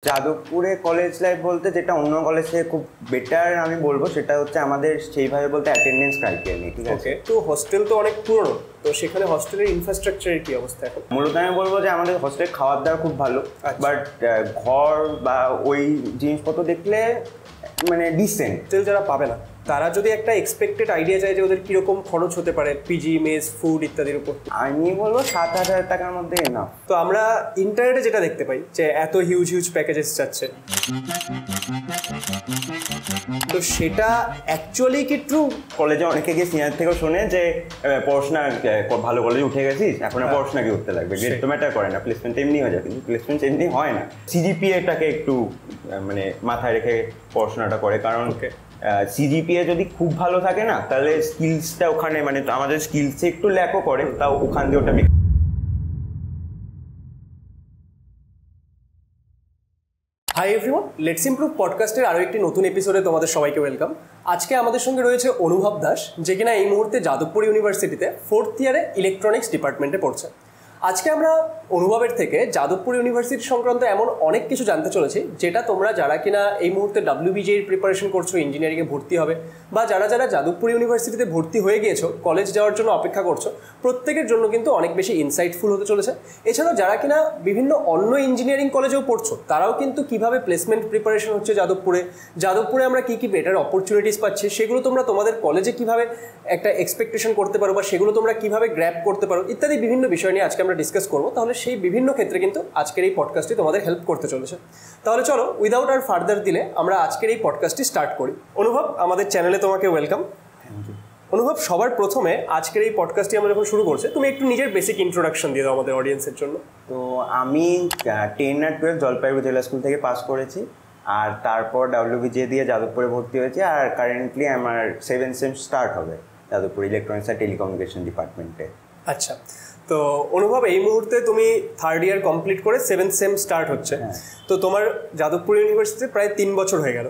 যাদবপুরে college life বলতে যেটা অন্য কলেজ থেকে খুব বেটার আমি বলবো সেটা হচ্ছে আমাদের সেইভাবে বলতে অ্যাটেন্ডেন্স ক্রাইটেরিয়া নেই, ঠিক আছে? তো হোস্টেল তো অনেক পুরনো, তো সেখানে হস্টেলের ইনফ্রাস্ট্রাকচারের কি অবস্থা এখন? মূলত আমি বলবো যে আমাদের হোস্টেল খাওয়ার দাওয়া খুব ভালো, বাট ঘর বা ওই জিনিসপত্র দেখলে মানে ডিসেন্ট। হোস্টেল যারা পাবে না তারা যদি একটা এক্সপেক্টেড আইডিয়া চায় যে ওদের কিরকম খরচ হতে পারে পিজি, মেস, ফুড ইত্যাদির উপর, আমি বলবো 7,000 টাকার মধ্যে না। তো আমরা ইন্টারনেটে যেটা দেখতে পাই যে এত হিউজ হিউজ প্যাকেজেস যাচ্ছে, তো সেটা অ্যাকচুয়ালি কি ট্রু? কলেজে অনেকে গিয়ে সিনিয়র থেকেও শোনে যে পড়াশোনা ভালো কলেজে উঠে গেছিস, এখন আর পড়াশোনা কি করতে লাগবে, গ্রেড তো ম্যাটার করে না, প্লেসমেন্ট এমনি হয়ে যায়। কিন্তু প্লেসমেন্ট এমনি হয় না, সিজিপিএটাকে একটু মানে মাথায় রেখে পড়াশোনাটা করে। কারণ সিজিপিএ যদি খুব ভালো থাকে না, তাহলে স্কিলসটা ওখানে মানে আমাদের স্কিলসে একটু ল্যাকও করে, তাও ওখান দিয়ে ওটা। হাই এভরিওয়ান, লেটস ইমপ্রুভ পডকাস্টের আরও একটি নতুন এপিসোডে তোমাদের সবাইকে ওয়েলকাম। আজকে আমাদের সঙ্গে রয়েছে অনুভব দাস, যে কিনা এই মুহূর্তে যাদবপুর ইউনিভার্সিটিতে 4th ইয়ারে ইলেকট্রনিক্স ডিপার্টমেন্টে পড়ছে। আজকে আমরা অনুভবের থেকে যাদবপুর ইউনিভার্সিটি সংক্রান্ত এমন অনেক কিছু জানতে চলেছি, যেটা তোমরা যারা কিনা এই মুহূর্তে WBJER প্রিপারেশন করছো, ইঞ্জিনিয়ারিংয়ে ভর্তি হবে, বা যারা যারা যাদবপুর ইউনিভার্সিটিতে ভর্তি হয়ে গিয়েছো, কলেজ যাওয়ার জন্য অপেক্ষা করছো, প্রত্যেকের জন্য কিন্তু অনেক বেশি ইনসাইটফুল হতে চলেছে। এছাড়াও যারা কিনা বিভিন্ন অন্য ইঞ্জিনিয়ারিং কলেজেও পড়ছো, তারাও কিন্তু কিভাবে প্লেসমেন্ট প্রিপারেশন হচ্ছে যাদবপুরে আমরা কী কী বেটার অপরচুনিটিস পাচ্ছি, সেগুলো তোমরা তোমাদের কলেজে কিভাবে একটা এক্সপেকটেশন করতে পারো, বা সেগুলো তোমরা কিভাবে গ্র্যাব করতে পারো, ইত্যাদি বিভিন্ন বিষয় নিয়ে আজকে আমরা ডিসকাস করবো। তাহলে সেই বিভিন্ন ক্ষেত্রে কিন্তু আজকের এই পডকাস্টটি তোমাদের হেল্প করতে চলেছে। তাহলে চলো উইদাউট আর ফার্দার দিলে আমরা আজকের এই পডকাস্টটি স্টার্ট করি। অনুভব, আমাদের চ্যানেলে তোমাকে ওয়েলকাম। অনুভব, সবার প্রথমে আজকের এই পডকাস্টটি আমরা যখন শুরু করছি, তুমি একটু নিজের বেসিক ইন্ট্রোডাকশন দিয়ে দাও আমাদের অডিয়েন্সের জন্য। তো আমি 10 আর 12 জলপাইগুড়ি জেলা স্কুল থেকে পাস করেছি, আর তারপর WBJER দিয়ে যাদবপুরে ভর্তি হয়েছে, আর কারেন্টলি আমার 7th সেম স্টার্ট হবে যাদবপুর ইলেকট্রনিক্স আর টেলিকমিউনিকেশন ডিপার্টমেন্টে। আচ্ছা, তো অনুভব এই মুহূর্তে তুমি 3rd ইয়ার কমপ্লিট করে 7th সেম স্টার্ট হচ্ছে, তো তোমার যাদবপুর ইউনিভার্সিটিতে প্রায় 3 বছর হয়ে গেল।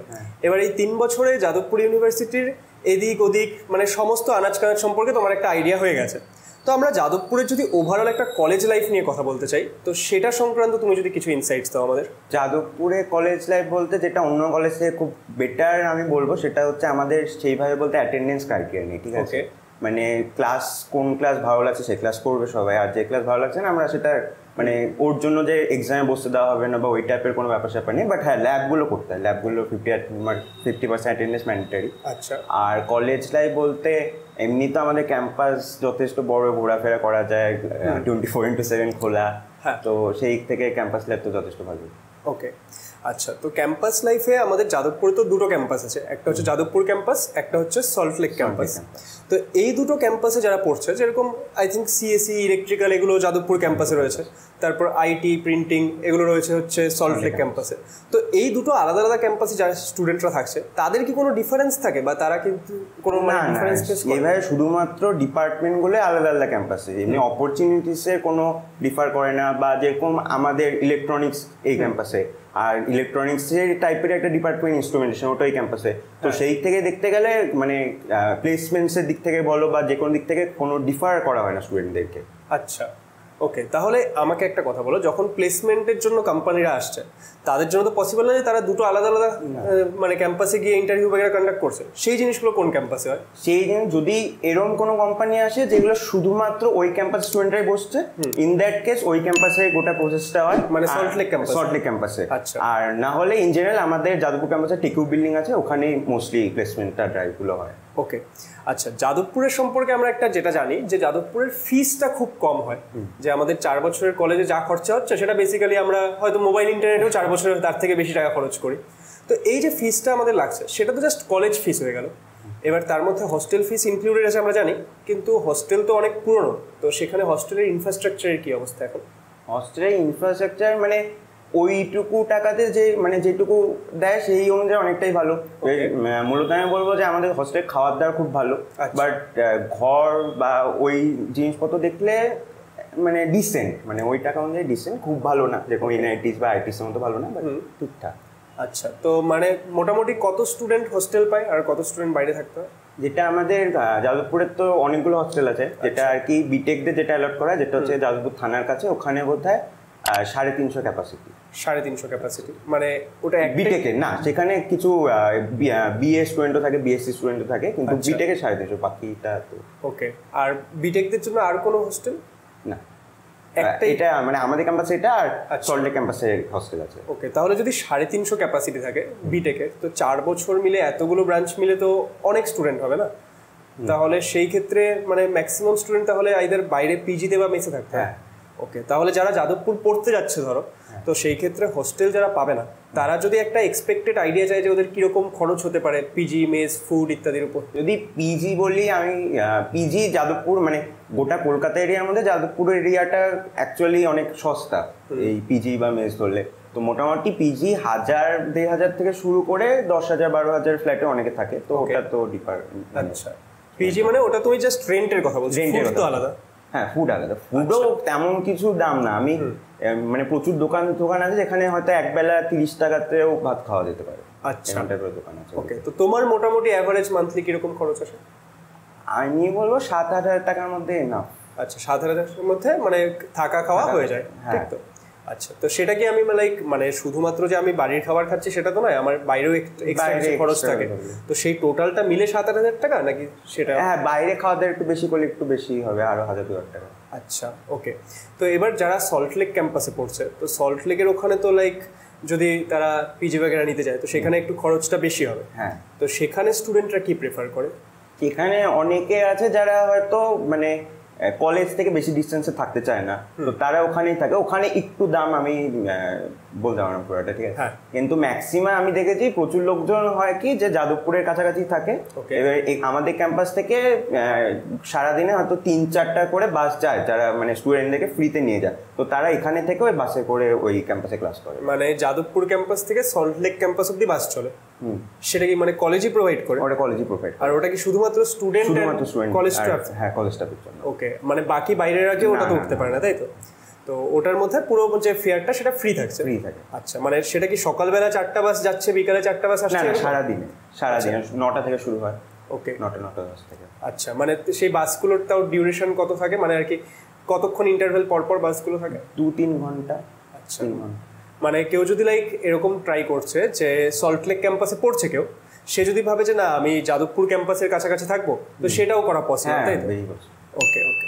এবার এই 3 বছরে যাদবপুর ইউনিভার্সিটির এদিক ওদিক মানে সমস্ত আনাজ কানাজ সম্পর্কে তোমার একটা আইডিয়া হয়ে গেছে। তো আমরা যাদবপুরের যদি ওভারঅল একটা কলেজ লাইফ নিয়ে কথা বলতে চাই, তো সেটা সংক্রান্ত তুমি যদি কিছু ইনসাইটস দাও আমাদের। যাদবপুরে কলেজ লাইফ বলতে যেটা অন্য কলেজ থেকে খুব বেটার আমি বলবো সেটা হচ্ছে আমাদের সেইভাবে বলতে অ্যাটেন্ডেন্স ক্রাইটেরিয়া নেই, ঠিক আছে? মানে কোন ক্লাস ভালো লাগছে সেই ক্লাস করবে সবাই, আর যে ক্লাস ভালো লাগছে না আমরা সেটা মানে ওর জন্য যে এক্সামে বসতে দেওয়া হবে না বা ওই টাইপের কোনো ব্যাপার স্যাপার নেই। বাট হ্যাঁ, ল্যাবগুলো করতে হয়, ল্যাবগুলো 50% অ্যাটেন্ডেন্স ম্যান্ডেটারি। আচ্ছা, আর কলেজ লাইফ বলতে এমনি তো আমাদের ক্যাম্পাস যথেষ্ট বড়, ঘোরাফেরা করা যায়, 24/7 খোলা, তো সেই থেকে ক্যাম্পাস লাইফ তো যথেষ্ট ভালো। ওকে, আচ্ছা, তো ক্যাম্পাস লাইফে আমাদের যাদবপুরে তো দুটো ক্যাম্পাস আছে, একটা হচ্ছে যাদবপুর ক্যাম্পাস, একটা হচ্ছে সল্টলেক ক্যাম্পাস। তো এই দুটো ক্যাম্পাসে যারা পড়ছে, যেরকম আই থিঙ্ক CSE, ইলেকট্রিক্যাল, এগুলো যাদবপুর ক্যাম্পাসে রয়েছে, তারপর IT, প্রিন্টিং, এগুলো রয়েছে হচ্ছে সল্টলেক ক্যাম্পাসে। তো এই দুটো আলাদা আলাদা ক্যাম্পাসে যারা স্টুডেন্টরা থাকছে, তাদের কি কোনো ডিফারেন্স থাকে, বা তারা কিন্তু কোনো ডিফারেন্স ফেস করে? এভাবে শুধুমাত্র ডিপার্টমেন্টগুলো আলাদা আলাদা ক্যাম্পাসে, এমনি অপরচুনিটিসের কোনো ডিফার করে না। বা যেরকম আমাদের ইলেকট্রনিক্স এই ক্যাম্পাসে, আর ইলেকট্রনিক্সের টাইপের একটা ডিপার্টমেন্ট ইনস্ট্রুমেন্টেশন, ওটাই ক্যাম্পাসে। তো সেই থেকে দেখতে গেলে মানে প্লেসমেন্টসের দিক থেকে বলো বা যে কোনো দিক থেকে কোনো ডিফার করা হয় না স্টুডেন্টদেরকে। আচ্ছা, ওকে, তাহলে আমাকে একটা কথা বলো, যখন প্লেসমেন্টের জন্য কোম্পানিরা আসছে, তাদের জন্য তো পসিবল না যে তারা দুটো আলাদা আলাদা মানে ক্যাম্পাসে গিয়ে ইন্টারভিউ বগেরা কন্ডাক্ট করছে। সেই জিনিসগুলো কোন ক্যাম্পাসে হয়? সেই জিনিস যদি এরকম কোনো কোম্পানি আসে যেগুলো শুধুমাত্র ওই ক্যাম্পাস স্টুডেন্টরাই বসছে, ইন দ্যাট কেস ওই ক্যাম্পাসে গোটা প্রসেসটা হয়, মানে সল্টলেক ক্যাম্পাসে। আচ্ছা, আর না হলে ইন জেনারেল আমাদের যাদবপুর ক্যাম্পাসে টিকিউ বিল্ডিং আছে, ওখানেই মোস্টলি প্লেসমেন্টটা ড্রাইভগুলো হয়। ওকে, আচ্ছা, যাদবপুরের সম্পর্কে আমরা একটা যেটা জানি যে যাদবপুরের ফিসটা খুব কম হয়, যে আমাদের 4 বছরের কলেজে যা খরচা হচ্ছে সেটা বেসিক্যালি আমরা হয়তো মোবাইল ইন্টারনেটেও 4 বছরের তার থেকে বেশি টাকা খরচ করি। তো এই যে ফিসটা আমাদের লাগছে সেটা তো জাস্ট কলেজ ফিস হয়ে গেল। এবার তার মধ্যে হস্টেল ফিস ইনক্লুডেড আছে আমরা জানি, কিন্তু হস্টেল তো অনেক পুরনো, তো সেখানে হস্টেলের ইনফ্রাস্ট্রাকচারের কি অবস্থা এখন? হস্টেলের ইনফ্রাস্ট্রাকচার মানে ওইটুকু টাকাতে যে মানে যেটুকু দেয় সেই অনুযায়ী অনেকটাই ভালো। মূলত আমি বলবো যে আমাদের হস্টেল খাওয়ার দাওয়া খুব ভালো, বাট ঘর বা ওই জিনিসপত্র দেখলে মানে ডিসেন্ট, মানে ওই টাকা অনুযায়ী ডিসেন্ট, খুব ভালো না, যেরকম NITs বা ITs মতো ভালো না, বাট ঠিকঠাক। আচ্ছা, তো মানে মোটামুটি কত স্টুডেন্ট হোস্টেল পায় আর কত স্টুডেন্ট বাইরে থাকতে হয়? যেটা আমাদের যাদবপুরের তো অনেকগুলো হস্টেল আছে, যেটা আর কি বিটেকদের যেটা অ্যালট করা, যেটা হচ্ছে যাদবপুর থানার কাছে, ওখানে বোধহয় 350 ক্যাপাসিটি। 350 ক্যাপাসিটি, মানে ওটা বিটেকের না, সেখানে কিছু বিএ স্টুডেন্টও থাকে, বিএসসি স্টুডেন্টও থাকে, কিন্তু বিটেকের 350, বাকিটা তো। ওকে, আর বিটেকদের জন্য আর কোনো হোস্টেল না? এটা মানে আমাদের ক্যাম্পাসে এটা, আর সল্টলেক ক্যাম্পাসে হস্টেল আছে। ওকে, তাহলে যদি 350 ক্যাপাসিটি থাকে বিটেকের, তো 4 বছর মিলে এতগুলো ব্রাঞ্চ মিলে তো অনেক স্টুডেন্ট হবে না? তাহলে সেই ক্ষেত্রে মানে ম্যাক্সিমাম স্টুডেন্ট তাহলে আইদার বাইরে পিজিতে বা মেসে থাকতে। হ্যাঁ। ওকে, তাহলে যারা যাদবপুর পড়তে যাচ্ছে ধরো, তো সেই ক্ষেত্রে হোস্টেল যারা পাবে না, তারা যদি একটা এক্সপেক্টেড আইডিয়া চায় যে ওদের কিরকম খরচ হতে পারে পিজি, মেস, ফুড ইত্যাদির উপর। যদি পিজি বলি আমি, পিজি যাদবপুর মানে গোটা কলকাতা এরিয়ার মধ্যে যাদবপুর এরিয়াটা অ্যাকচুয়ালি অনেক সস্তা এই পিজি বা মেস ধরলে। তো মোটামুটি পিজি 1000-1500 থেকে শুরু করে 10,000-12,000 ফ্ল্যাটে অনেকে থাকে, তো ওটা তো আচ্ছা, পিজি মানে ওটা তুমি জাস্ট রেন্টের কথা বলছো, রেন্টের তো আলাদা। হ্যাঁ, ফুড আলাদা। ফুডও তেমন কিছু দাম না। আমি মানে প্রচুর দোকান আছে যেখানে হয়তো একবেলা 30 টাকাতেও ভাত খাওয়া যেতে পারে। আচ্ছা, দোকান আছে। ওকে, তো তোমার মোটামুটি অ্যাভারেজ মান্থলি কিরকম খরচ আসে? আমি বলবো 7,000 টাকার মধ্যে না। আচ্ছা, 7,000-এর মধ্যে মানে থাকা খাওয়া হয়ে যায়, ঠিক তো? আচ্ছা, তো সেটা কি আমি লাইক মানে শুধুমাত্র যে আমি বাড়ির খাবার খাচ্ছি সেটা তো নয়, আমার বাইরেও এক্সট্রা খরচ থাকে, তো সেই টোটালটা মিলে 7,000 টাকা নাকি সেটা? হ্যাঁ, বাইরে খাওয়া দাওয়া একটু বেশি করলে একটু বেশি হবে, আরো 1,000-2,000 টাকা। আচ্ছা, ওকে। তো এবার যারা সল্টলেক ক্যাম্পাসে পড়ছে, তো সল্টলেকের ওখানে তো লাইক যদি তারা পিজি বাগেরা নিতে যায়, তো সেখানে একটু খরচটা বেশি হবে। হ্যাঁ, তো সেখানে স্টুডেন্টরা কি প্রেফার করে? এখানে অনেকে আছে যারা হয়তো মানে কলেজ থেকে বেশি ডিস্টেন্সে থাকতে চায় না, তো তারা ওখানেই থাকে। ওখানে একটু দাম আমি বলতে পারবো না পুরোটা, ঠিক আছে? কিন্তু ম্যাক্সিমাম আমি দেখেছি প্রচুর লোকজন হয় কি যে যাদবপুরের কাছাকাছি থাকে। এবার আমাদের ক্যাম্পাস থেকে সারাদিনে হয়তো 3-4টা করে বাস যায়, যারা মানে স্টুডেন্টদেরকে ফ্রিতে নিয়ে যায়, তো তারা এখানে থেকে ওই বাসে করে ওই ক্যাম্পাসে ক্লাস করে। মানে যাদবপুর ক্যাম্পাস থেকে সল্টলেক ক্যাম্পাস অব্দি বাস চলে? সেটা কি মানে কলেজই প্রোভাইড করে? ওটা কলেজই প্রোভাইড করে। আর ওটা কি শুধুমাত্র স্টুডেন্ট কলেজ স্টাফ? হ্যাঁ, কলেজ স্টাফের জন্য। ওকে, মানে বাকি বাইরের আগে ওটা তো উঠতে পারে না, তাই তো? তো ওটার মধ্যে পুরো যে ফেয়ারটা সেটা ফ্রি থাকছে? ফ্রি থাকে। আচ্ছা, মানে সেটা কি সকালবেলা 4টা বাস যাচ্ছে, বিকালে 4টা বাস আসছে? না, সারাদিনে 9টা থেকে শুরু হয়। ওকে, 9টা থেকে। আচ্ছা, মানে সেই বাসগুলোর তাও ডিউরেশন কত থাকে, মানে আর কি কতক্ষণ ইন্টারভেল পর পর বাসগুলো থাকে? 2-3 ঘন্টা। আচ্ছা, মানে কেউ যদি লাইক এরকম ট্রাই করছে যে সল্টলেক ক্যাম্পাসে পড়ছে কেউ, সে যদি ভাবে যে না আমি যাদবপুর ক্যাম্পাসের কাছাকাছি থাকবো, তো সেটাও করা পসিবল, তাই তো? ওকে, ওকে।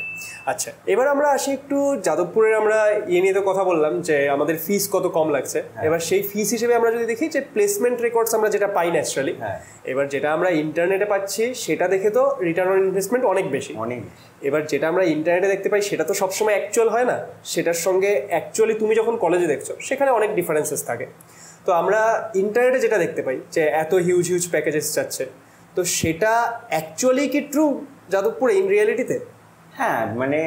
আচ্ছা, এবার আমরা আসি একটু যাদবপুরের, আমরা নিয়ে তো কথা বললাম যে আমাদের ফিস কত কম লাগছে। এবার সেই ফিস হিসেবে আমরা যদি দেখি যে প্লেসমেন্ট রেকর্ডস আমরা যেটা পাই ন্যাচারালি, এবার যেটা আমরা ইন্টারনেটে পাচ্ছি সেটা দেখে তো রিটার্ন অন ইনভেস্টমেন্ট অনেক বেশি। এবার যেটা আমরা ইন্টারনেটে দেখতে পাই সেটা তো সবসময় অ্যাকচুয়াল হয় না, সেটার সঙ্গে অ্যাকচুয়ালি তুমি যখন কলেজে দেখছো সেখানে অনেক ডিফারেন্সেস থাকে। তো আমরা ইন্টারনেটে যেটা দেখতে পাই যে এত হিউজ হিউজ প্যাকেজেস যাচ্ছে, তো সেটা অ্যাকচুয়ালি কি ট্রু যাদবপুরে ইন রিয়ালিটিতে? হ্যাঁ, মানে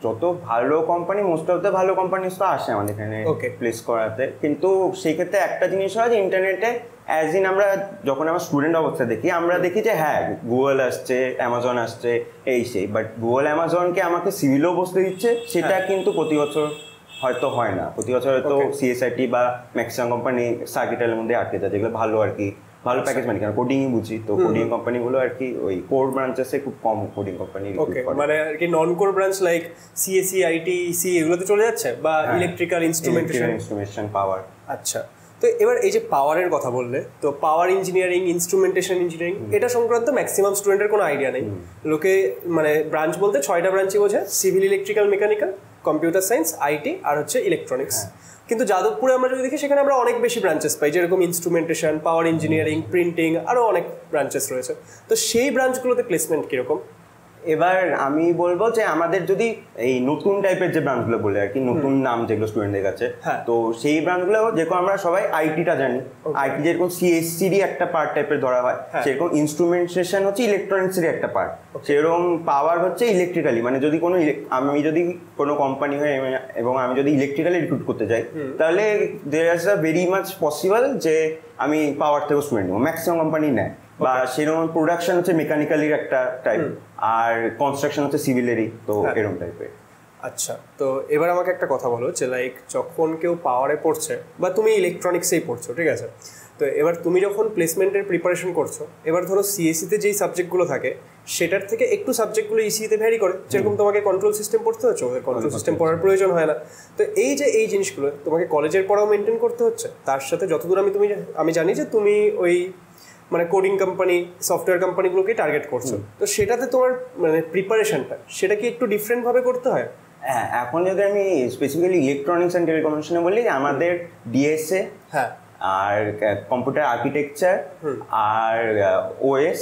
যত ভালো কোম্পানি, মোস্ট অফ দ্য ভালো কোম্পানিজ তো আসে আমাদের এখানে প্লেস করাতে, কিন্তু সেই ক্ষেত্রে একটা জিনিস হয় যে ইন্টারনেটে অ্যাজ ইন আমরা যখন আমার স্টুডেন্ট অবস্থা দেখি, আমরা দেখি যে হ্যাঁ গুগল আসছে, অ্যামাজন আসছে, এই সেই, বাট গুগল অ্যামাজনকে আমাকে সিভিলও বসতে দিচ্ছে, সেটা কিন্তু প্রতি বছর হয়তো হয় না। প্রতি বছর হয়তো সিএসআইটি বা ম্যাক্সিমাম কোম্পানি সার্কিটের মধ্যে আটকে যায়, যেগুলো ভালো আর কি, ভালো প্যাকেজ, মানে কেন কোডিংই বুঝি, তো কোডিং কোম্পানিগুলো আর কি ওই কোর ব্রাঞ্চেসে খুব কম কোডিং কোম্পানি। ওকে, মানে আর কি non core branch like CSC, IT, C এগুলোতে চলে যাচ্ছে, বা ইলেকট্রিক্যাল ইনস্ট্রুমেন্টেশন, পাওয়ার। আচ্ছা, তো এবার এই যে পাওয়ারের কথা বললে, তো পাওয়ার ইঞ্জিনিয়ারিং, ইনস্ট্রুমেন্টেশন ইঞ্জিনিয়ারিং, এটা সংক্রান্ত ম্যাক্সিমাম স্টুডেন্টের কোনো আইডিয়া নেই। লোকে মানে ব্রাঞ্চ বলতে 6টা ব্রাঞ্চই বোঝে, civil, electrical, mechanical, computer science, IT আর হচ্ছে ইলেকট্রনিক্স। কিন্তু যাদবপুরে আমরা যদি দেখি সেখানে আমরা অনেক বেশি ব্রাঞ্চেস পাই, যেরকম ইনস্ট্রুমেন্টেশন, পাওয়ার ইঞ্জিনিয়ারিং, প্রিন্টিং, আরও অনেক ব্রাঞ্চেস রয়েছে। তো সেই ব্রাঞ্চগুলোতে প্লেসমেন্ট কীরকম? এবার আমি বলবো যে আমাদের যদি এই নতুন টাইপের যে ব্রাঞ্চগুলো বলে আর কি, নতুন নাম যেগুলো স্টুডেন্টদের কাছে, তো সেই ব্রাঞ্চগুলো যেরকম আমরা সবাই আইটিটা জানি, আইটি যেরকম সিএসসিরই একটা পার্ট টাইপের ধরা হয়, সেরকম ইনস্ট্রুমেন্টেশন হচ্ছে ইলেকট্রনিক্সেরই একটা পার্ট, সেরকম পাওয়ার হচ্ছে ইলেকট্রিক্যালি। মানে যদি আমি যদি কোনো কোম্পানি হয় এবং আমি যদি ইলেকট্রিক্যালি রিক্রুট করতে যাই, তাহলে there is a very much possible যে আমি পাওয়ার থেকে স্টুডেন্ট নেবো, ম্যাক্সিমাম কোম্পানি নেয়। বা সেরকম প্রোডাকশন হচ্ছে মেকানিক্যালির একটা টাইপ, আর কনস্ট্রাকশন হচ্ছে সিভিলেরই, তো এরকম টাইপের। আচ্ছা, তো এবার আমাকে একটা কথা বলো যে লাইক যখন কেউ পাওয়ারে পড়ছে বা তুমি ইলেকট্রনিক্সেই পড়ছো, ঠিক আছে, তো এবার তুমি যখন প্লেসমেন্টের প্রিপারেশন করছো, এবার ধরো সিএসসিতে যেই সাবজেক্টগুলো থাকে সেটার থেকে একটু সাবজেক্টগুলো ইসিতে ভ্যারি করে, যেরকম তোমাকে কন্ট্রোল সিস্টেম পড়তে হচ্ছে, ওদের কন্ট্রোল সিস্টেম পড়ার প্রয়োজন হয় না। তো এই যে এই জিনিসগুলো তোমাকে কলেজের পড়াও মেনটেন করতে হচ্ছে, তার সাথে যতদূর আমি জানি যে তুমি ওই মানে কোডিং কোম্পানি, সফটওয়্যার কোম্পানিগুলোকেই টার্গেট করছো, তো সেটাতে তোমার মানে প্রিপারেশনটা সেটা কি একটু ডিফারেন্টভাবে করতে হয়? হ্যাঁ, এখন যদি আমি স্পেসিফিক্যালি ইলেকট্রনিক্স অ্যান্ড টেলিকমিউনিকেশনে বলি, আমাদের ডিএসএ, হ্যাঁ, আর কম্পিউটার আর্কিটেকচার আর ওএস,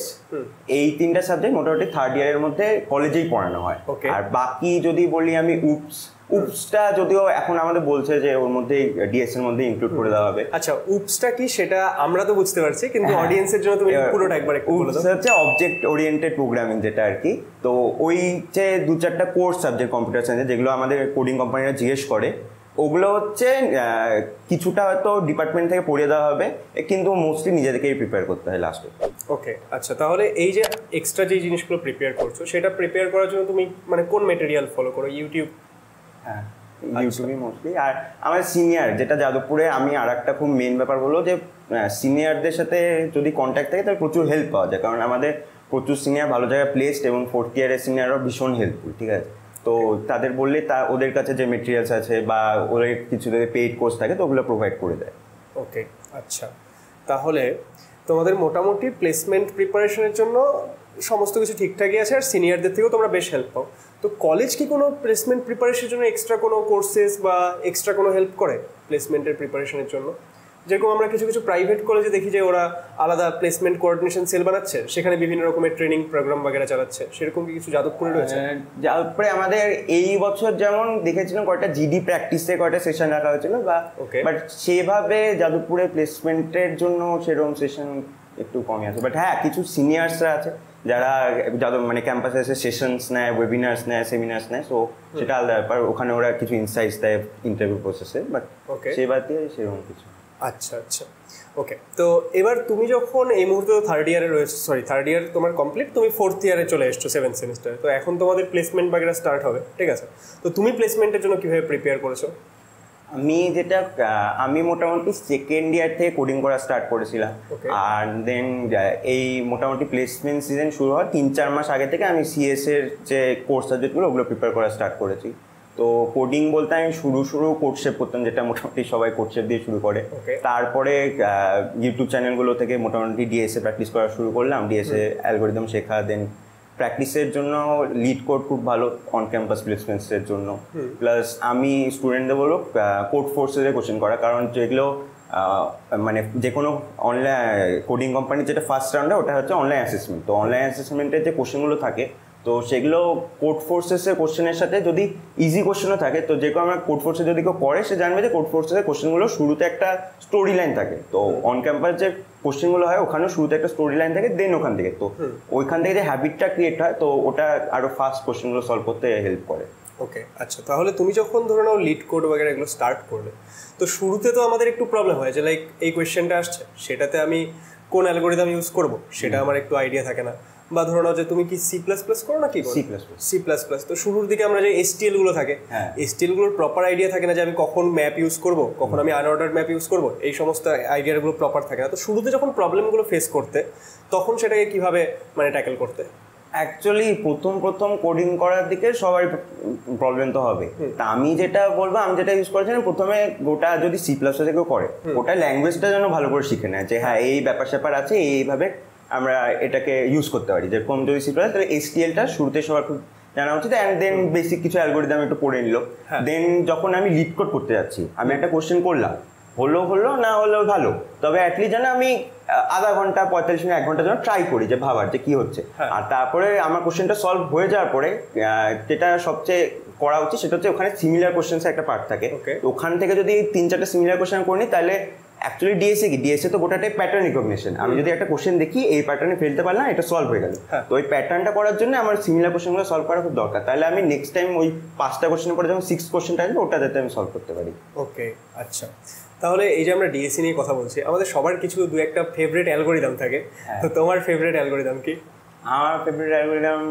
এই তিনটা সাবজেক্ট মোটামুটি থার্ড ইয়ারের মধ্যে কলেজেই পড়ানো হয়। আর বাকি যদি বলি আমি উপসটা যদিও এখন আমাদের বলছে যে ওর মধ্যে ডিএস এর মধ্যে ইনক্লুড করে দেওয়া হবে। আচ্ছা, উপসটা কি সেটা আমরা তো বুঝতে পারছি, কিন্তু অডিয়েন্সের জন্য তুমি পুরোটা একবার একটু বলে দাও। হচ্ছে অবজেক্ট ওরিয়েন্টেড প্রোগ্রামিং, যেটা আর কি। তো ওই যে 2-4টা কোর্স সাবজেক্ট কম্পিউটার সায়েন্সে যেগুলো আমাদের কোডিং কোম্পানিরা জিজ্ঞেস করে, ওগুলো হচ্ছে কিছুটা হয়তো ডিপার্টমেন্ট থেকে পড়িয়ে দেওয়া হবে, কিন্তু মোস্টলি নিজেদেরকেই প্রিপেয়ার করতে হয় লাস্টে। ওকে, আচ্ছা, তাহলে এই যে এক্সট্রা যে জিনিসগুলো প্রিপেয়ার করছো, সেটা প্রিপেয়ার করার জন্য তুমি মানে কোন ম্যাটেরিয়াল ফলো করো? ইউটিউব? হ্যাঁ, ইউটিউবই মোস্টলি। আর আমার সিনিয়র যেটা যাদবপুরে, আমি আর একটা খুব মেন ব্যাপার হলো যে সিনিয়রদের সাথে যদি কন্ট্যাক্ট থাকে তাহলে প্রচুর হেল্প পাওয়া যায়, কারণ আমাদের প্রচুর সিনিয়র ভালো জায়গায় প্লেসড এবং ফোর্থ ইয়ারের সিনিয়ররাও ভীষণ হেল্পফুল, ঠিক আছে। তো তাদের বললে ওদের কাছে যে মেটেরিয়ালস আছে বা ওদের কিছু যদি পেইড কোর্স থাকে তো ওগুলো প্রোভাইড করে দেয়। ওকে, আচ্ছা, তাহলে তোমাদের মোটামুটি প্লেসমেন্ট প্রিপারেশনের জন্য সমস্ত কিছু ঠিকঠাকই আছে, আর সিনিয়রদের থেকেও তোমরা বেশ হেল্প পাও। তো কলেজ কি কোনো প্লেসমেন্ট প্রিপারেশনের জন্য এক্সট্রা কোনো কোর্সেস বা এক্সট্রা কোনো হেল্প করে প্লেসমেন্টের প্রিপারেশনের জন্য? যেরকম আমরা কিছু কিছু প্রাইভেট কলেজে দেখি যে ওরা আলাদা প্লেসমেন্ট কোঅর্ডিনেশন সেল বানাচ্ছে, সেখানে বিভিন্ন রকমের ট্রেনিং প্রোগ্রাম বাগেরা চালাচ্ছে, সেরকম কি কিছু যাদবপুরে রয়েছে? যাদবপুরে আমাদের এই বছর যেমন দেখেছিলাম কয়েকটা জিডি প্র্যাকটিসে কয়েকটা সেশন রাখা হয়েছিল, বাট সেভাবে যাদবপুরে প্লেসমেন্টের জন্য সেরকম সেশন একটু কমই আছে। বাট হ্যাঁ, কিছু সিনিয়র্সরা আছে যারা মানে ক্যাম্পাসে এসে সেশনস নেয়, ওয়েবিনার্স নেয়, সেমিনার্স নেয়, সো সেটা আলাদা ব্যাপার। ওখানে ওরা কিছু ইনসাইটস দেয় ইন্টারভিউ প্রসেসে, বাট সেবার দিয়ে সেরকম কিছু। আচ্ছা আচ্ছা, ওকে। তো এবার তুমি যখন এই মুহূর্তে থার্ড ইয়ারে রয়েছে, থার্ড ইয়ার তোমার কমপ্লিট, তুমি ফোর্থ ইয়ারে চলে এসছো 7th সেমিস্টারে, তো এখন তোমাদের প্লেসমেন্ট বাগেরা স্টার্ট হবে, ঠিক আছে? তো তুমি প্লেসমেন্টের জন্য কীভাবে প্রিপেয়ার করেছো? আমি মোটামুটি সেকেন্ড ইয়ার থেকে কোডিং করা স্টার্ট করেছিলাম, আর দেন এই মোটামুটি প্লেসমেন্ট সিজন শুরু হওয়ার 3-4 মাস আগে থেকে আমি সিএস এর যে কোর্স সাবজেক্টগুলো ওগুলো প্রিপেয়ার করা স্টার্ট করেছি। তো কোডিং বলতে আমি শুরু কোড শেপ করতাম, যেটা মোটামুটি সবাই কোড শেপ দিয়ে শুরু করে। তারপরে ইউটিউব চ্যানেলগুলো থেকে মোটামুটি ডিএসএ প্র্যাকটিস করা শুরু করলাম, ডিএসএ অ্যালগোরিদম শেখা। দেন প্র্যাকটিসের জন্য লিড কোড খুব ভালো অন ক্যাম্পাস প্লেসমেন্টসের জন্য। প্লাস আমি স্টুডেন্টদের বলবো কোড ফোর্সেসে কোচিং করা, কারণ যেগুলো মানে যে কোনো অনলাইন কোডিং কোম্পানির যেটা ফার্স্ট রাউন্ডে ওটা হচ্ছে অনলাইন অ্যাসেসমেন্ট। তো অনলাইন অ্যাসেসমেন্টের যে কোশ্চেনগুলো থাকে, তো সেগুলো কোড ফোর্সেসের কোশ্চেনের সাথে যদি ইজি কোশ্চেনও থাকে, তো যে কোনো আমরা কোড ফোর্সে যদি কেউ করে সে জানবে যে কোড ফোর্সেসের কোশ্চেনগুলো শুরুতে একটা স্টোরি লাইন থাকে। তো অন ক্যাম্পাস যে কোশ্চেনগুলো হয় ওখানেও শুরুতে একটা স্টোরি লাইন থাকে, দেন ওখান থেকে তো ওইখান থেকে যে হ্যাবিটটা ক্রিয়েট হয়, তো ওটা আরও ফাস্ট কোশ্চেনগুলো সলভ করতে হেল্প করে। ওকে, আচ্ছা, তাহলে তুমি যখন ধরে নাও লিড কোড বাগেরা এগুলো স্টার্ট করবে, তো শুরুতে তো আমাদের একটু প্রবলেম হয় যে লাইক এই কোয়েশ্চেনটা আসছে, সেটাতে আমি কোন অ্যালগোরিদম ইউজ করব সেটা আমার একটু আইডিয়া থাকে না। বা ধরো নাও যে তুমি কি C++ করো না কি করো? C++। তো শুরুর দিকে আমরা যে STL গুলো থাকে, STL গুলোর প্রপার আইডিয়া থাকে না যে আমি কখন ম্যাপ ইউজ করব, কখন আমি আনঅর্ডার্ড ম্যাপ ইউজ করব, এই সমস্ত আইডিয়াগুলো প্রপার থাকে না। তো শুরুতে যখন প্রবলেমগুলো ফেস করতে, তখন সেটাকে কিভাবে মানে ট্যাকেল করতে? অ্যাকচুয়ালি প্রথম কোডিং করার দিকে সবাই প্রবলেম তো হবে। তা আমি যেটা বলবো, আমি যেটা ইউজ করেছিলাম প্রথমে, গোটা যদি C++ কেউ করে ওটা ল্যাঙ্গুয়েজটা যেন ভালো করে শিখে নেয়, যে হ্যাঁ এই ব্যাপার স্যাপার আছে, এইভাবে আমরা এটাকে ইউজ করতে পারি। যেরকম যদি C++, তাহলে STLটা শুরুতে সবার খুব জানা উচিত, অ্যান্ড দেন বেসিক কিছু অ্যালগোরিদম একটু পড়ে নিল। দেন যখন আমি লিড কোড করতে যাচ্ছি, আমি একটা কোশ্চেন করলাম, হলো না হলো ভালো, তবে অ্যাটলিস্ট যেন আমি আধা ঘন্টা 45 মিনিট 1 ঘন্টা যেন ট্রাই করি যে ভাবার যে কী হচ্ছে। আর তারপরে আমার কোশ্চেনটা সলভ হয়ে যাওয়ার পরে যেটা সবচেয়ে করা উচিত সেটা হচ্ছে ওখানে সিমিলার কোশ্চেন্স একটা পার্ট থাকে, ওখান থেকে যদি 3-4টা সিমিলার কোশ্চেন করে নিই, তাহলে অ্যাকচুয়ালি ডিএসএ তো গোটাটাই প্যাটার্ন রিকগনিশন। আমি যদি একটা কোশ্চেন দেখি এই প্যাটার্নে ফেলতে পারলাম, এটা সলভ হয়ে গেল, তো ওই প্যাটার্নটা করার জন্য আমার সিমিলার কোশ্চেনগুলো সলভ করা খুব দরকার। তাহলে আমি নেক্সট টাইম ওই 5টা কোশ্চেনের পরে যখন 6th কোশ্চেনটা আসবে ওটা যাতে আমি সলভ করতে পারি। ওকে, আচ্ছা, তাহলে এই যে আমরা ডিএসসি নিয়ে কথা বলছি, আমাদের সবার কিছু 2-1টা ফেভারিট অ্যালগোরিদম থাকে, তো তোমার ফেভারিট অ্যালগোরিদম কি? আমার ফেভারিট অ্যালগোরিদম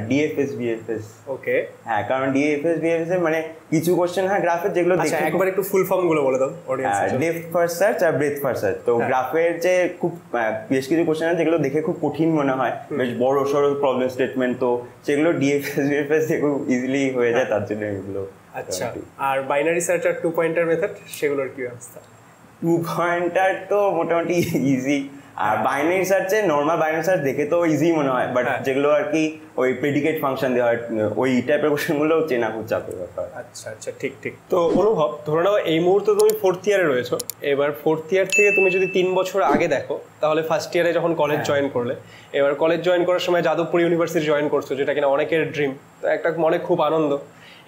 ডিএফএস বিএফএস। ওকে, হ্যাঁ, কারণ ডিএফএস বিএফএস এর মানে কিছু কোশ্চেন হয় গ্রাফের যেগুলো আচ্ছা একবার একটু ফুল ফর্ম গুলো বলে দাও অডিয়েন্স। ডেপথ ফার্স্ট সার্চ আর ব্রেথ ফার্স্ট সার্চ। তো গ্রাফের যে খুব বেশ কিছু কোশ্চেন আছে যেগুলো দেখে খুব কঠিন মনে হয়, বেশ বড় সড়ো প্রবলেম স্টেটমেন্ট, তো সেগুলো ডিএফএস বিএফএস খুব ইজিলি হয়ে যায়, তার জন্য এগুলো। আচ্ছা, আর বাইনারি সার্চ আর 2 পয়েন্টার মেথড সেগুলোর কি অবস্থা? 2 পয়েন্টার তো মোটামুটি ইজি, আর বাইনারি সার্চে নর্মাল বাইনারি সার্চ দেখে তো ইজি মনে হয়, বাট যেগুলো আর কি ওই প্রেডিকেট ফাংশন দেওয়া হয় ওই টাইপের কোশ্চেনগুলো চেনা খুব চাপের ব্যাপার। আচ্ছা আচ্ছা, ঠিক ঠিক। তো অনুভব, ধরে নাও এই মুহূর্তে তুমি 4th ইয়ারে রয়েছো, এবার 4th ইয়ার থেকে তুমি যদি 3 বছর আগে দেখো তাহলে ফার্স্ট ইয়ারে যখন কলেজ জয়েন করলে, এবার কলেজ জয়েন করার সময় যাদবপুর ইউনিভার্সিটি জয়েন করছো, যেটা কিনা অনেকের ড্রিম, তো একটা মনে খুব আনন্দ।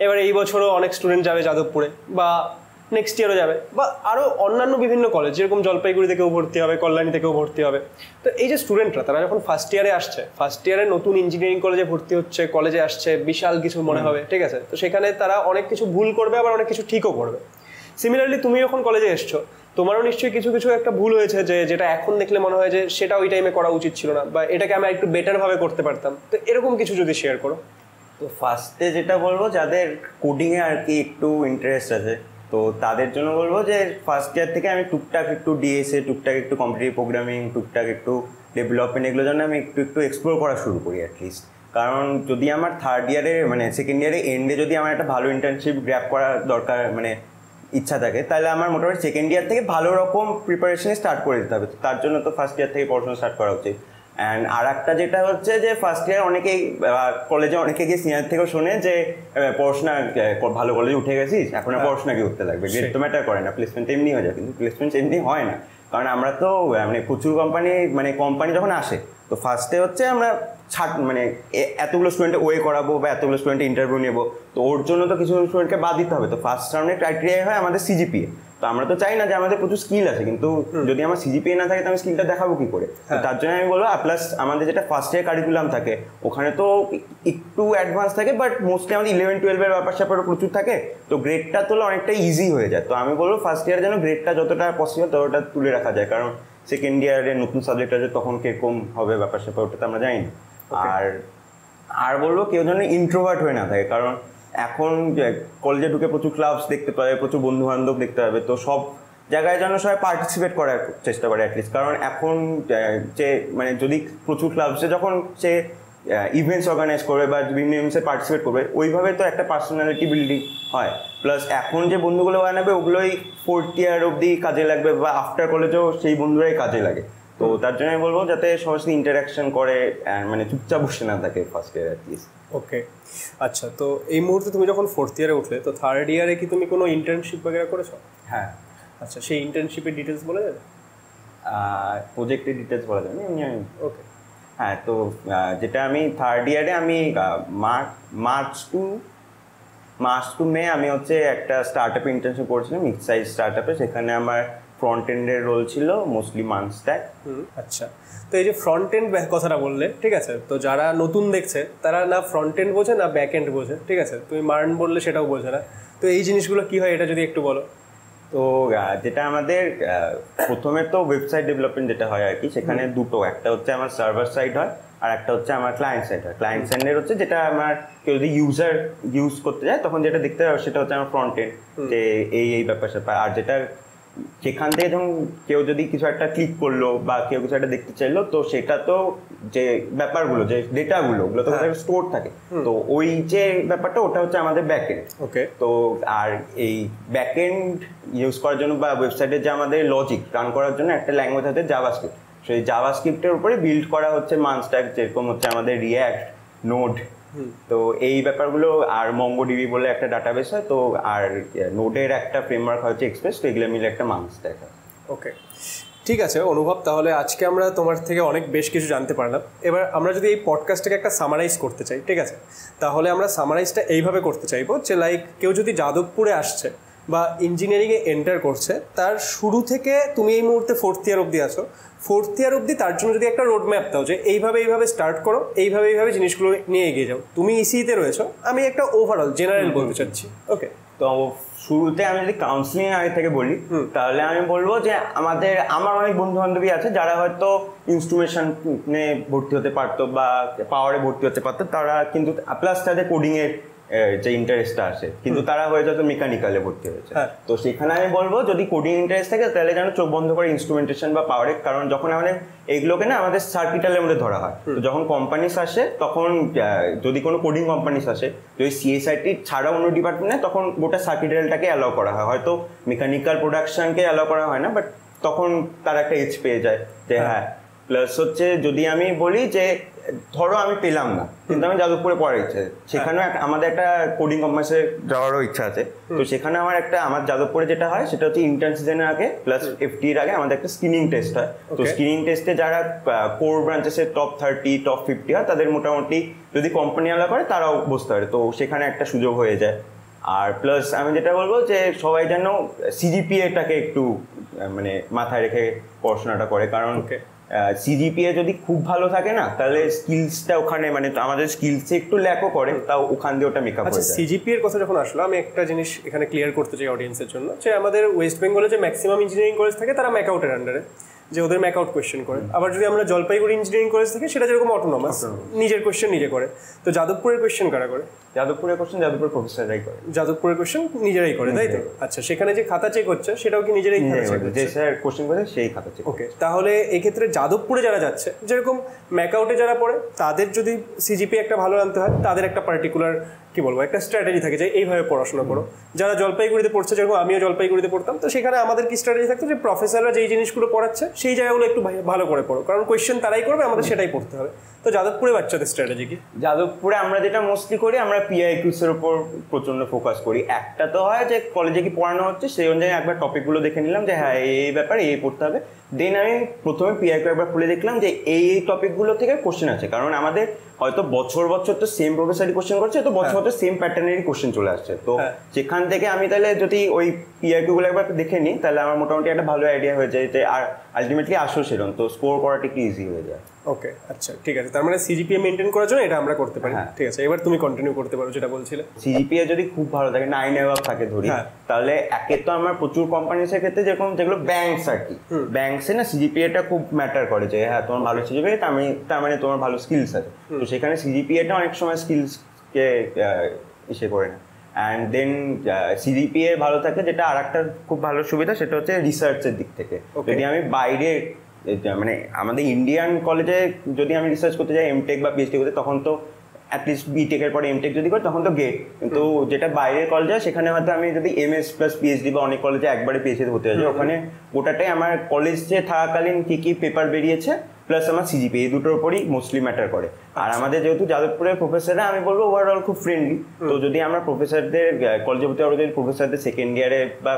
এবার এই বছরও অনেক স্টুডেন্ট যাবে যাদবপুরে, বা নেক্সট ইয়ারও যাবে, বা আরও অন্যান্য বিভিন্ন কলেজ যেরকম জলপাইগুড়ি থেকেও ভর্তি হবে, কল্যাণী থেকেও ভর্তি হবে। তো এই যে স্টুডেন্টরা তারা যখন ফার্স্ট ইয়ারে আসছে, ফার্স্ট ইয়ারে নতুন ইঞ্জিনিয়ারিং কলেজে ভর্তি হচ্ছে, কলেজে আসছে, বিশাল কিছু মনে হবে, ঠিক আছে? তো সেখানে তারা অনেক কিছু ভুল করবে, আবার অনেক কিছু ঠিকও করবে। সিমিলারলি তুমি যখন কলেজে এসছো, তোমারও নিশ্চয়ই কিছু কিছু একটা ভুল হয়েছে যে যেটা এখন দেখলে মনে হয় যে সেটা ওই টাইমে করা উচিত ছিল না, বা এটাকে আমি একটু বেটারভাবে করতে পারতাম। তো এরকম কিছু যদি শেয়ার করো। তো ফার্স্টে যেটা বলবো, যাদের কোডিংয়ে আর কি একটু ইন্টারেস্ট আছে, তো তাদের জন্য বলবো যে ফার্স্ট ইয়ার থেকে আমি টুকটাক একটু ডিএসএ, টুকটাক একটু কম্পিটিটিভ প্রোগ্রামিং, টুকটাক একটু ডেভেলপমেন্ট, এগুলোর জন্য আমি একটু একটু এক্সপ্লোর করা শুরু করি অ্যাটলিস্ট। কারণ যদি আমার থার্ড ইয়ারে মানে সেকেন্ড ইয়ারে এন্ডে যদি আমার একটা ভালো ইন্টার্নশিপ গ্র্যাপ করা দরকার মানে ইচ্ছা থাকে, তাহলে আমার মোটামুটি সেকেন্ড ইয়ার থেকে ভালো রকম প্রিপারেশনে স্টার্ট করে দিতে হবে। তার জন্য তো ফার্স্ট ইয়ার থেকে পড়াশোনা স্টার্ট করা উচিত। অ্যান্ড আর একটা যেটা হচ্ছে যে ফার্স্ট ইয়ার অনেকেই কলেজে অনেকে গিয়ে সিনিয়র থেকেও শোনে যে পড়াশোনা ভালো কলেজে উঠে গেছিস, এখন আর পড়াশোনা কি করতে লাগবে, গ্রেড তো ম্যাটার করে না, প্লেসমেন্ট এমনি হয়ে যায়। কিন্তু প্লেসমেন্ট এমনি হয় না, কারণ আমরা তো মানে প্রচুর কোম্পানি যখন আসে, তো ফার্স্টে হচ্ছে আমরা মানে এতগুলো স্টুডেন্টে ওয়ে করাবো বা এতগুলো স্টুডেন্টে ইন্টারভিউ নেবো, তো ওর জন্য তো কিছু স্টুডেন্টকে বাদ দিতে হবে। তো ফার্স্ট রাউন্ডের ক্রাইটেরিয়া হয় আমাদের সিজিপিএ। তো আমরা তো চাই না যে আমাদের প্রচুর স্কিল আছে, কিন্তু যদি আমার সিজিপিএ না থাকে তো আমি স্কিলটা দেখাবো কি করে? তার জন্য আমি বলবো প্লাস আমাদের যেটা ফার্স্ট ইয়ার কারিকুলাম থাকে ওখানে তো একটু অ্যাডভান্স থাকে, বাট মোস্টলি আমাদের 11-12 ব্যাপার স্যাপারও প্রচুর থাকে, তো গ্রেডটা তোলা অনেকটা ইজি হয়ে যায়। তো আমি বলবো ফার্স্ট ইয়ার যেন গ্রেডটা যতটা পসিবল ততটা তুলে রাখা যায়, কারণ সেকেন্ড ইয়ারে নতুন সাবজেক্ট আছে, তখন কিরকম হবে ব্যাপার স্যাপার ওটা তো আমরা জানি না। আর বলবো কেউ যেন ইন্ট্রোভার্ট হয়ে না থাকে, কারণ এখন কলেজে ঢুকে প্রচুর ক্লাবস দেখতে পাবে, প্রচুর বন্ধু বান্ধব দেখতে পাবে, তো সব জায়গায় যেন সবাই পার্টিসিপেট করার চেষ্টা করে অ্যাটলিস্ট। কারণ এখন যে মানে যদি প্রচুর ক্লাবসে যখন সে ইভেন্টস অর্গানাইজ করবে বা বিভিন্ন ইভেন্টসে পার্টিসিপেট করবে, ওইভাবে তো একটা পার্সোনালিটি বিল্ডিং হয়। প্লাস এখন যে বন্ধুগুলো বানাবে ওগুলোই 4th ইয়ার অবধি কাজে লাগবে, বা আফটার কলেজেও সেই বন্ধুরাই কাজে লাগে। তো তার জন্য আমি বলবো যাতে সবার সাথে ইন্টারাকশন করে, মানে চুপচাপ বসে না থাকে ফার্স্ট ইয়ার অ্যাটলিস্ট। ওকে, আচ্ছা। তো এই মুহূর্তে তুমি যখন 4th ইয়ারে উঠলে, তো থার্ড ইয়ারে কি তুমি কোনো ইন্টার্নশিপ বগেরা করেছো? হ্যাঁ। আচ্ছা, সেই ইন্টার্নশিপের ডিটেলস বলা যাবে? প্রজেক্টের ডিটেলস বলা যাবে? ওকে। হ্যাঁ, তো যেটা আমি থার্ড ইয়ারে আমি মার্চ টু মে আমি হচ্ছে একটা স্টার্ট আপে ইন্টার্নশিপ করেছিলাম, মিড সাইজ স্টার্ট আপে। সেখানে আমার ফ্রন্ট এন্ডের রোল ছিল, মোস্টলি মানস্ট্যাক। আচ্ছা, তো এই যে ফ্রন্ট এন্ড কথাটা বললে, ঠিক আছে, তো যারা নতুন দেখছে তারা না ফ্রন্ট এন্ড বোঝে না ব্যাক এন্ড বোঝে, ঠিক আছে? তুমি মার্ন বললে সেটাও বোঝে না, তো এই জিনিসগুলো কি হয় এটা যদি একটু বলো। তো যেটা আমাদের প্রথমে তো ওয়েবসাইট ডেভেলপমেন্ট যেটা হয় আর কি, সেখানে দুটো, একটা হচ্ছে আমার সার্ভার সাইড হয় আর একটা হচ্ছে আমার ক্লায়েন্ট সাইড হয়। ক্লায়েন্ট সাইডের হচ্ছে যেটা আমার কেউ যদি ইউজার ইউজ করতে যায় তখন যেটা দেখতে হবে সেটা হচ্ছে আমার ফ্রন্ট এন্ড, যে এই ব্যাপার স্যাপার। আর যেটা সেখান থেকে যখন কেউ যদি কিছু একটা ক্লিক করলো বা কেউ কিছু একটা দেখতে চাইলো, তো সেটা তো যে ব্যাপারগুলো, যে ডেটাগুলো, ওগুলো তো স্টোর থাকে, তো ওই যে ব্যাপারটা ওটা হচ্ছে আমাদের ব্যাকএন্ড। ওকে। তো আর এই ব্যাকএন্ড ইউজ করার জন্য বা ওয়েবসাইটের যে আমাদের লজিক রান করার জন্য একটা ল্যাঙ্গুয়েজ আছে জাভাস্ক্রিপ্ট। সেই জাভাস্ক্রিপ্টের উপরে বিল্ড করা হচ্ছে মানস্ট্যাক, যেরকম হচ্ছে আমাদের রিঅ্যাক্ট, নোড, তো এই ব্যাপারগুলো। আর মঙ্গোডিবি বলে একটা ডাটাবেস হয়, তো আর নোডের একটা ফ্রেমওয়ার্ক হচ্ছে এক্সপ্রেস, তো এগুলো মিলে একটা মানস্ট্যাক হয়। ওকে, ঠিক আছে অনুভব, তাহলে আজকে আমরা তোমার থেকে অনেক বেশ কিছু জানতে পারলাম। এবার আমরা যদি এই পডকাস্টটাকে একটা সামারাইজ করতে চাই, ঠিক আছে, তাহলে আমরা সামারাইজটা এইভাবে করতে চাইবো যে লাইক কেউ যদি যাদবপুরে আসছে বা ইঞ্জিনিয়ারিংয়ে এন্টার করছে, তার শুরু থেকে তুমি এই মুহূর্তে 4th ইয়ার অবধি আছো, 4th ইয়ার অবধি তার জন্য যদি একটা রোড ম্যাপ দাও যে এইভাবে স্টার্ট করো, এইভাবে জিনিসগুলো নিয়ে এগিয়ে যাও। তুমি ইসিতে রয়েছো, আমি একটা ওভারঅল জেনারেল বলতে চাচ্ছি। ওকে, তো শুরুতে আমি যদি কাউন্সিলিং আগে থেকে বলি তাহলে আমি বলবো যে আমার অনেক বন্ধু বান্ধবী আছে যারা হয়তো ইনস্ট্রুমেশনে ভর্তি হতে পারতো বা পাওয়ারে ভর্তি হতে পারতো, তারা কিন্তু প্লাস তাদের কোডিং এর যে ইন্টারেস্টটা আসে, কিন্তু তারা হয়ে যেত মেকানিক্যালে ভর্তি হয়েছে। তো সেখানে আমি বলবো যদি কোডিং ইন্টারেস্ট থাকে তাহলে যেন চোখ বন্ধ করে ইনস্ট্রুমেন্টেশন বা পাওয়ারে, কারণ যখন আমাদের এইগুলোকে না আমাদের সার্কিটালের মধ্যে ধরা হয়, তো যখন কোম্পানিস আসে তখন যদি কোনো কোডিং কোম্পানিস আসে, যদি সিএসআইটি ছাড়া অন্য ডিপার্টমেন্টে, তখন গোটা সার্কিটালটাকে অ্যালাউ করা হয়, হয়তো মেকানিক্যাল প্রোডাকশনকে অ্যালাউ করা হয় না, বাট তখন তারা একটা এজ পেয়ে যায় যে হ্যাঁ। প্লাস হচ্ছে যদি আমি বলি যে ধরো আমি পেলাম না, কিন্তু আমি যাদবপুরে পড়ার ইচ্ছে, সেখানেও আমাদের একটা কোডিং কমার্সে যাওয়ারও ইচ্ছা আছে। তো সেখানে আমার যাদবপুরে যেটা হয় সেটা হচ্ছে ইন্টার্ন সিজনের আগে প্লাস এফটি এর আগে আমাদের একটা স্ক্রিনিং টেস্ট হয়। তো স্ক্রিনিং টেস্টে যারা কোর ব্রাঞ্চেসের টপ 30 টপ 50 হয় তাদের মোটামুটি যদি কোম্পানি আলা করে তারাও বসতে পারে, তো সেখানে একটা সুযোগ হয়ে যায়। আর প্লাস আমি যেটা বলবো যে সবাই যেন সিজিপিএটাকে একটু মানে মাথায় রেখে পড়াশোনাটা করে, কারণ সিজিপিএ যদি খুব ভালো থাকে না তাহলে স্কিলসটা ওখানে মানে আমাদের স্কিলসে একটু ল্যাকও করে, তাও ওখান দিয়ে ওটা মেকআপ হয়ে যায়। সিজিপিএ এর কথা যখন আসলো, আমি একটা জিনিস এখানে ক্লিয়ার করতে চাই অডিয়েন্সের জন্য, যে আমাদের ওয়েস্ট বেঙ্গলে যে ম্যাক্সিমাম ইঞ্জিনিয়ারিং কলেজ থাকে তারা ম্যাকআউটের আন্ডারে, যে ওদের ম্যাকআউট কোয়েশ্চেন করে। আবার যদি আমরা জলপাইগুড়ি ইঞ্জিনিয়ারিং কলেজ থাকে সেটা যেরকম অটোনমাস, নিজের কোয়েশ্চেন নিজে করে। তো যাদবপুরের কোয়েশ্চেন কারা করে? যাদবপুরের কোয়েশ্চেন যাদবপুরের প্রফেসররাই করে। যাদবপুরের কোয়েশ্চেন নিজেরাই করে, তাই তো? আচ্ছা, সেখানে যে খাতা চেক হচ্ছে সেটাও কি নিজেরাই খাতা চেক করছে? যে স্যার কোশ্চেন করে সেই খাতা চেক। ওকে, তাহলে এই ক্ষেত্রে যাদবপুরে যারা যাচ্ছে, যেরকম ম্যাকআউটে যারা পড়ে, তাদের যদি সিজিপি একটা ভালো আনতে হয়, তাদের একটা পার্টিকুলার কি বলবো একটা স্ট্র্যাটেজি থাকে যে এইভাবে পড়াশোনা করো। যারা জলপাইগুড়িতে পড়ছে, যেরকম আমিও জলপাইগুড়িতে পড়তাম, তো সেখানে আমাদের কি স্ট্র্যাটেজি থাকতো যে প্রফেসররা যেই জিনিসগুলো পড়াচ্ছে সেই জায়গাগুলো একটু ভালো করে পড়ো, কারণ কোয়েশ্চেন তারাই করবে, আমাদের সেটাই পড়তে হবে। তো যাদবপুরে বাচ্চাদের স্ট্র্যাটেজি কি? যাদবপুরে আমরা যেটা মোস্টলি করি, আমরা পিআইকিউস এর উপর প্রচন্ড ফোকাস করি। একটা তো হয় যে কলেজে কি পড়ানো হচ্ছে সেই অনুযায়ী একবার টপিকগুলো দেখে নিলাম যে হ্যাঁ এই ব্যাপারে এই পড়তে হবে, দেন আমি প্রথমে পিআইকিউ একবার খুলে দেখলাম যে এই টপিকগুলো থেকে কোশ্চেন আছে, কারণ আমাদের হয়তো বছর বছর তো সেম প্রফেসরই কোশ্চেন করছে, তো বছর বছর সেম প্যাটার্নেরই কোশ্চেন চলে আসছে। তো সেখান থেকে আমি তাহলে যদি ওই পিআইকিউগুলো একবার দেখে নিই তাহলে আমার মোটামুটি একটা ভালো আইডিয়া হয়ে যায় যে আর আলটিমেটলি আসো সেরকম, তো স্কোর করাটা একটু ইজি হয়ে যায়। ওকে, আচ্ছা ঠিক আছে, তার মানে সিজিপিএ মেনটেন করার জন্য এটা আমরা করতে পারি। ঠিক আছে, এবার তুমি কন্টিনিউ করতে পারো যেটা বলছিলে। সিজিপিএ যদি খুব ভালো থাকে, 9 অ্যাবাভ থাকে ধরি, তাহলে একে তো আমার প্রচুর কোম্পানিসের ক্ষেত্রে যেরকম যেগুলো ব্যাংকস আর কি, ব্যাংকসে না সিজিপিএটা খুব ম্যাটার করে যে হ্যাঁ তোমার ভালো সিজিপিএ তার মানে তোমার ভালো স্কিলস আছে। তো সেখানে সিজিপিএটা অনেক সময় স্কিলসকে ইসে করে না। অ্যান্ড দেন সিজিপিএ ভালো থাকে, যেটা আর একটা খুব ভালো সুবিধা সেটা হচ্ছে রিসার্চের দিক থেকে। যদি আমি বাইরে মানে আমাদের ইন্ডিয়ান কলেজে যদি আমি রিসার্চ করতে যাই, এমটেক বা পিএইচডি করতে, তখন তো অ্যাটলিস্ট বিটেকের পরে এমটেক যদি করি তখন তো গেট, কিন্তু যেটা বাইরের কলেজে সেখানে হয়তো আমি যদি এমএস প্লাস পিএইচডি বা অনেক কলেজে একবারে পিএইচডি হতে যাচ্ছি, ওখানে গোটাটাই আমার কলেজে থাকাকালীন কী কী পেপার বেরিয়েছে প্লাস আমার সিজিপি, এই দুটোর উপরই মোস্টলি ম্যাটার করে। আর আমাদের যেহেতু যাদবপুরের প্রফেসররা আমি বলবো ওভারঅল খুব ফ্রেন্ডলি, তো যদি আমরা প্রফেসরদের কলেজে ভর্তি হওয়ার যদি প্রফেসরদের সেকেন্ড ইয়ারে বা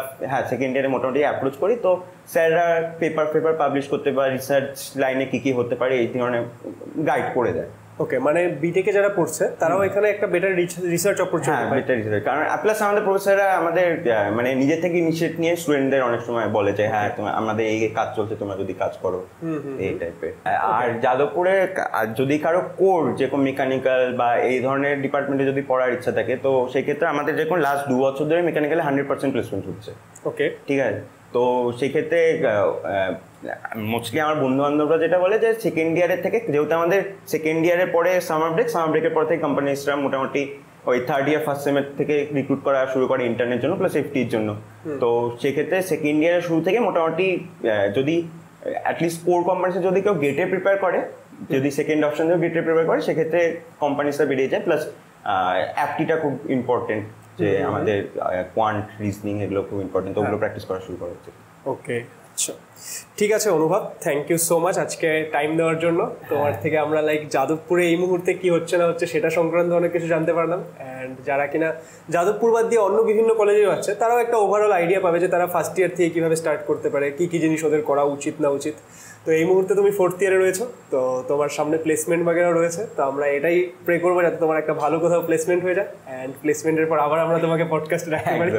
সেকেন্ড ইয়ারে মোটামুটি অ্যাপ্রোচ করি, তো স্যাররা পেপার পাবলিশ করতে বা রিসার্চ লাইনে কী কী হতে পারে এই ধরনের গাইড করে দেয়। ওকে, মানে বিটেকে যারা পড়ছে তারাও এখানে একটা বেটার রিসার্চ অপরচুনিটি পায়। বেটার রিসার্চ, কারণ প্লাস আমাদের প্রফেসররা আমাদের মানে নিজে থেকে ইনিশিয়েট নিয়ে স্টুডেন্টদের অনেক সময় বলে যে হ্যাঁ আমাদের এই কাজ চলছে, তোমরা যদি কাজ করো, এই টাইপের। আর যাদবপুরে যদি কারো কোর যেরকম মেকানিক্যাল বা এই ধরনের ডিপার্টমেন্টে যদি পড়ার ইচ্ছা থাকে, তো সেই ক্ষেত্রে আমাদের যেরকম লাস্ট 2 বছর ধরে মেকানিক্যালে 100% প্লেসমেন্ট হচ্ছে। ওকে, ঠিক আছে, তো সেক্ষেত্রে মোস্টলি আমার বন্ধু বান্ধবরা যেটা বলে যে সেকেন্ড ইয়ারের থেকে, যেহেতু আমাদের সেকেন্ড ইয়ারের পরে সামার ব্রেকের পর থেকে কোম্পানিসরা মোটামুটি ওই থার্ড ইয়ার ফার্স্ট সেমের থেকে রিক্রুট করা শুরু করে ইন্টার্নের জন্য প্লাস এফটির জন্য। তো সেক্ষেত্রে সেকেন্ড ইয়ারের শুরু থেকে মোটামুটি যদি অ্যাটলিস্ট কোর কোম্পানিসে যদি কেউ গেটে প্রিপেয়ার করে, যদি সেকেন্ড অপশন দিয়ে গেটে প্রিপেয়ার করে, সেক্ষেত্রে কোম্পানিসটা বেরিয়ে যায়। প্লাস অ্যাপটিটা খুব ইম্পর্টেন্ট, যে আমাদের কোয়ান্ট রিজনিং এগুলো খুব ইম্পর্টেন্ট, তো ওগুলো প্র্যাকটিস করা শুরু করা হচ্ছে। ওকে, আচ্ছা ঠিক আছে অনুভব, থ্যাংক ইউ সো মাচ আজকে টাইম দেওয়ার জন্য। তোমার থেকে আমরা যাদবপুরে এই মুহূর্তে কি হচ্ছে না হচ্ছে সেটা সংক্রান্ত অনেক কিছু জানতে পারলাম। অ্যান্ড যারা কিনা যাদবপুর বাদ দিয়ে অন্য বিভিন্ন কলেজেও আছে, তারাও একটা ওভারঅল আইডিয়া পাবে যে তারা ফার্স্ট ইয়ার থেকে কীভাবে স্টার্ট করতে পারে, কী কী জিনিস ওদের করা উচিত না উচিত। তো এই মুহূর্তে তুমি 4th ইয়ারে রয়েছো, তো তোমার সামনে প্লেসমেন্ট বাগেরা রয়েছে। তো আমরা এটাই প্রে করবো যাতে তোমার একটা ভালো কোথাও প্লেসমেন্ট হয়ে যায়, অ্যান্ড প্লেসমেন্টের পর আবার আমরা তোমাকে পডকাস্টে রাখতে পারি।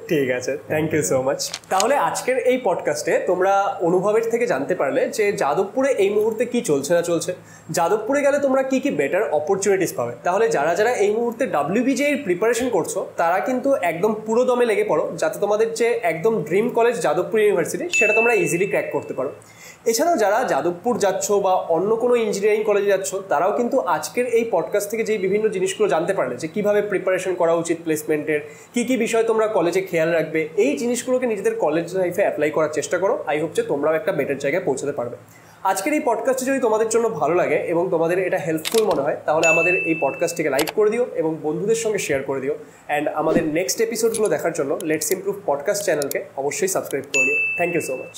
ঠিক আছে, থ্যাংক ইউ সো মাচ। তাহলে আজকের এই পডকাস্টে তোমরা অনুভবের থেকে জানতে পারলে যে যাদবপুরে এই মুহূর্তে কি চলছে না চলছে, যাদবপুরে গেলে তোমরা কি কি বেটার অপরচুনিটিস পাবে। তাহলে যারা যারা এই মুহূর্তে WBJE এর প্রিপারেশন করছো তারা কিন্তু একদম পুরো দমে লেগে পড়ো, যাতে তোমাদের যে একদম ড্রিম কলেজ যাদবপুর ইউনিভার্সিটি সেটা তোমরা ইজিলি ক্র্যাক করতে পারো। এছাড়াও যারা যাদবপুর যাচ্ছ বা অন্য কোনো ইঞ্জিনিয়ারিং কলেজে যাচ্ছ তারাও কিন্তু আজকের এই পডকাস্ট থেকে যেই বিভিন্ন জিনিসগুলো জানতে পারলে, যে কীভাবে প্রিপারেশন করা উচিত প্লেসমেন্টের, কী কী বিষয় তোমরা কলেজে খেয়াল রাখবে, এই জিনিসগুলোকে নিজেদের কলেজ লাইফে অ্যাপ্লাই করার চেষ্টা করো। আই হোপ যে তোমরাও একটা বেটার জায়গায় পৌঁছাতে পারবে। আজকের এই পডকাস্টটি যদি তোমাদের জন্য ভালো লাগে এবং তোমাদের এটা হেল্পফুল মনে হয়, তাহলে আমাদের এই পডকাস্টটিকে লাইক করে দিও এবং বন্ধুদের সঙ্গে শেয়ার করে দিও। অ্যান্ড আমাদের নেক্সট এপিসোডগুলো দেখার জন্য লেটস ইমপ্রুভ পডকাস্ট চ্যানেলকে অবশ্যই সাবস্ক্রাইব করে দিও। Thank you so much.